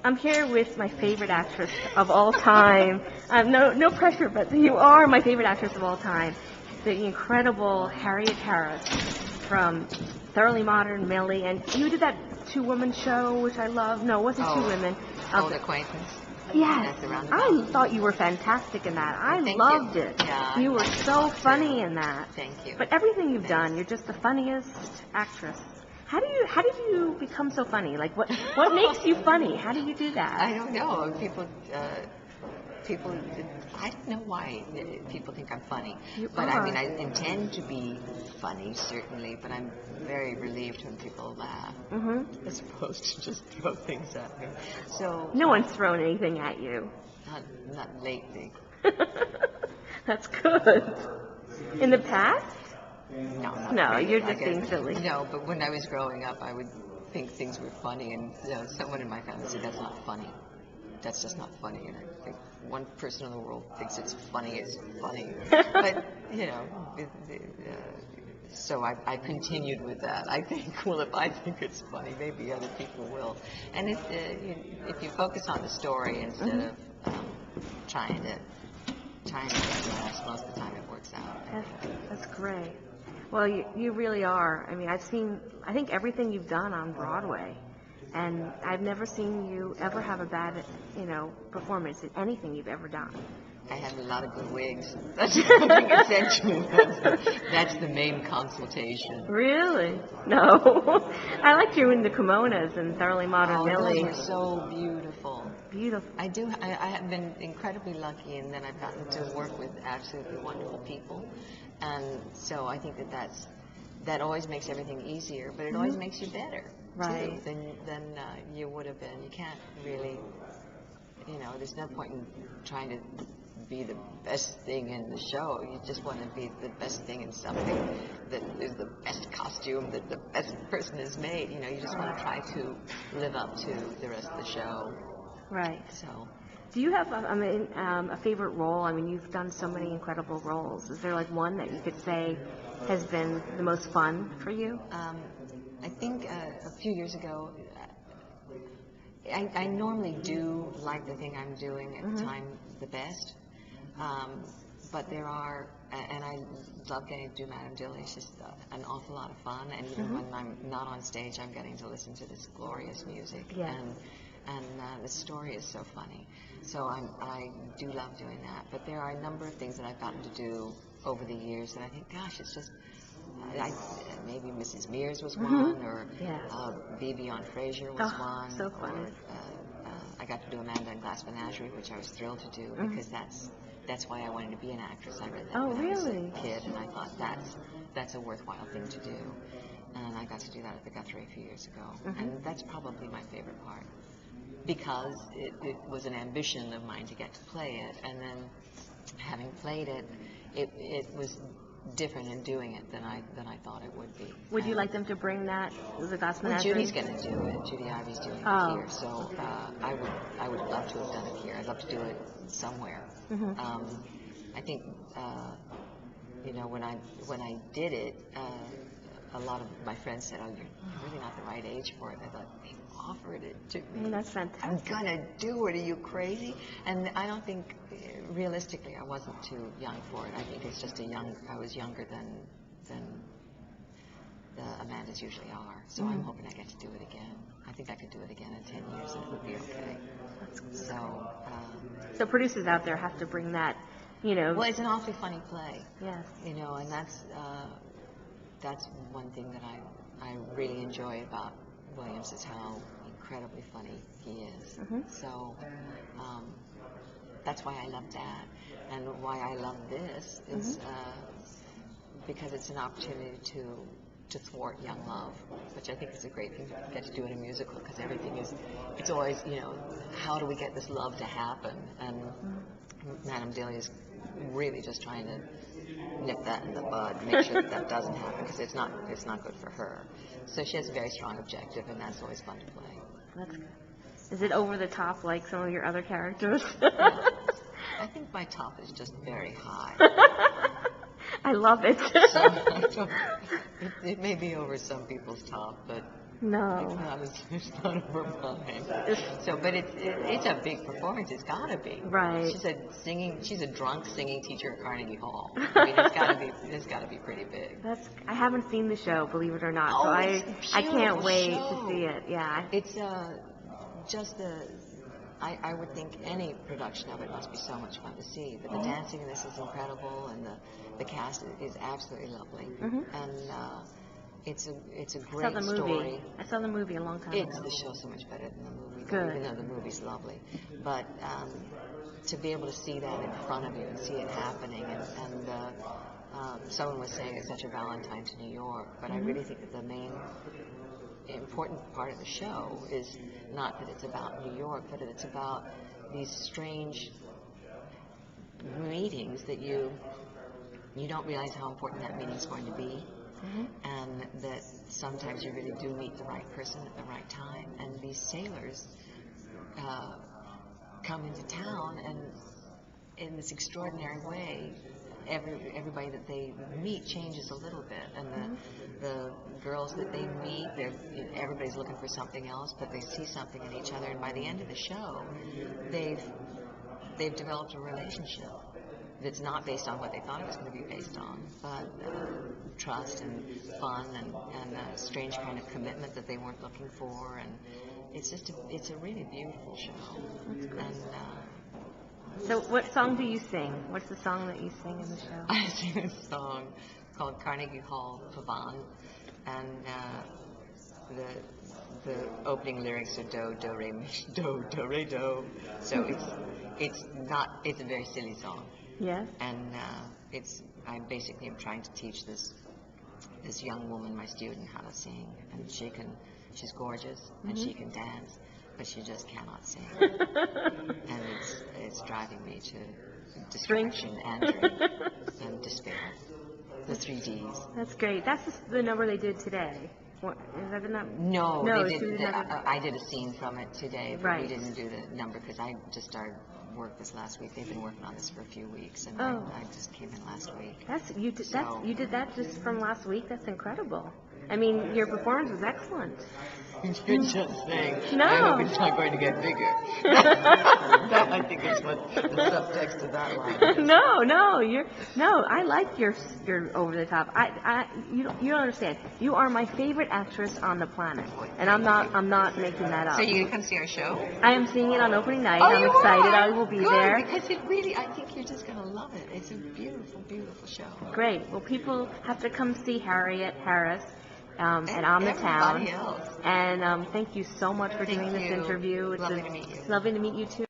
I'm here with my favorite actress of all time. No pressure, but you are my favorite actress of all time. The incredible Harriet Harris from Thoroughly Modern, Millie, and you did that two-woman show, which I love. No, it wasn't two women. Old Acquaintance. Yes, I thought you were fantastic in that. I loved it. Yeah, you were so funny in that. Thank you. But everything you've done, you're just the funniest actress. How did you become so funny? Like, what makes you funny? How do you do that? I don't know. People, I don't know why people think I'm funny. But I mean, I intend to be funny, certainly, but I'm very relieved when people laugh, as opposed to just throw things at me. So no one's thrown anything at you. Not lately. That's good. In the past? No, you're just being silly. No, but when I was growing up, I would think things were funny, and someone in my family said, "That's not funny. That's just not funny." And I think one person in the world thinks it's funny. But so I continued with that. I think, well, if I think it's funny, maybe other people will. And if you focus on the story instead of trying to get laughs, most of the time it works out. That's great. Well, you really are. I mean, I think everything you've done on Broadway, and I've never seen you ever have a bad, performance in anything you've ever done. I have a lot of good wigs. That's essentially that's the main consultation. Really? No. I liked you in the kimonos and Thoroughly Modern Millie. Those are so beautiful. Beautiful. I have been incredibly lucky, and then I've gotten to work with absolutely wonderful people, and so I think that always makes everything easier, but it always makes you better, right? Too, than you would have been. You can't really, there's no point in trying to be the best thing in the show. You just want to be the best thing in something that is the best costume that the best person has made. You just want to try to live up to the rest of the show. Right. So, do you have a favorite role? I mean, you've done so many incredible roles. Is there like one that you could say has been the most fun for you? I think a few years ago, I normally do like the thing I'm doing at the time the best. But there are, and I love getting to do Madame Dilly. It's just an awful lot of fun. And even when I'm not on stage, I'm getting to listen to this glorious music. Yes. And the story is so funny. So I do love doing that. But there are a number of things that I've gotten to do over the years that I think, gosh, it's just, maybe Mrs. Mears was one, or Vivi on Frasier was one. So funny. Or I got to do Amanda in Glass Menagerie, which I was thrilled to do because that's why I wanted to be an actress. I read that when I was a kid, and I thought that's a worthwhile thing to do. And I got to do that at the Guthrie a few years ago. And that's probably my favorite part, because it was an ambition of mine to get to play it, and then having played it, it was different in doing it than I thought it would be. Would you like them to bring that, the Glass Menagerie? Well, Judy's going to do it. Judy Ivey's doing it here, so I would love to have done it here. I'd love to do it somewhere. I think when I did it, a lot of my friends said, "Oh, you're really not the right age for it." I thought, they offered it to me. That's fantastic. I'm gonna do it. Are you crazy? And I don't think, realistically, I wasn't too young for it. I think it's just I was younger than the Amandas usually are. So I'm hoping I get to do it again. I think I could do it again in 10 years, and it would be okay. So producers out there have to bring that, Well, it's an awfully funny play. Yes. And that's one thing that I really enjoy about Williams, is how incredibly funny he is. So that's why I love that, and why I love this is because it's an opportunity to thwart young love, which I think is a great thing to get to do in a musical, because it's always, how do we get this love to happen? And Madame Dilly is really just trying to nip that in the bud, make sure that doesn't happen, because it's not good for her. So she has a very strong objective, and that's always fun to play. That's good. Is it over the top like some of your other characters? I think my top is just very high. I love it. It may be over some people's top, but No. It's not in her mind. So, but it's a big performance. It's got to be. Right. She's a drunk singing teacher at Carnegie Hall. I mean, it's got to be pretty big. I haven't seen the show, believe it or not. Oh, so it's a I can't wait beautiful to see it. Yeah. It's just I would think any production of it must be so much fun to see. But the dancing in this is incredible, and the cast is absolutely lovely. And it's a great story. I saw the movie a long time ago. The show's so much better than the movie, Good. even though the movie's lovely. But to be able to see that in front of you and see it happening, and someone was saying it's such a Valentine to New York, but I really think that the main important part of the show is not that it's about New York, but that it's about these strange meetings that you don't realize how important that meeting is going to be, and that sometimes you really do meet the right person at the right time. And these sailors come into town, and in this extraordinary way, everybody that they meet changes a little bit, and the girls that they meet, everybody's looking for something else, but they see something in each other, and by the end of the show, they've developed a relationship that's not based on what they thought it was going to be based on, but trust and fun and a strange kind of commitment that they weren't looking for, and it's a really beautiful show. And so what song do you sing? What's the song that you sing in the show? I sing a song called Carnegie Hall Pavane, and the opening lyrics are do, do, re, mi, do, do, re, do. So it's a very silly song. Yes. And I basically am trying to teach this young woman, my student, how to sing, and she's gorgeous, and she can dance, but she just cannot sing. And it's driving me to distraction and despair. The 3 Ds. That's great. That's the number they did today. What, is that the number? No, I did a scene from it today, but we didn't do the number because I just started work this last week. They've been working on this for a few weeks, and I just came in last week. You did that just from last week? That's incredible. I mean, your performance was excellent. You're just saying, no. I hope it's not going to get bigger. That, I think, is what the subtext of that line is. No, I like your over the top. You don't understand. You are my favorite actress on the planet, and I'm not making that up. So you come see our show? I am seeing it on opening night. Oh, I'm excited. I will be there. Because I think you're just going to love it. It's a beautiful, beautiful show. Great. Well, people have to come see Harriet Harris. And On the Town. Else. And thank you so much for doing this interview. Lovely to meet you. Lovely to meet you too.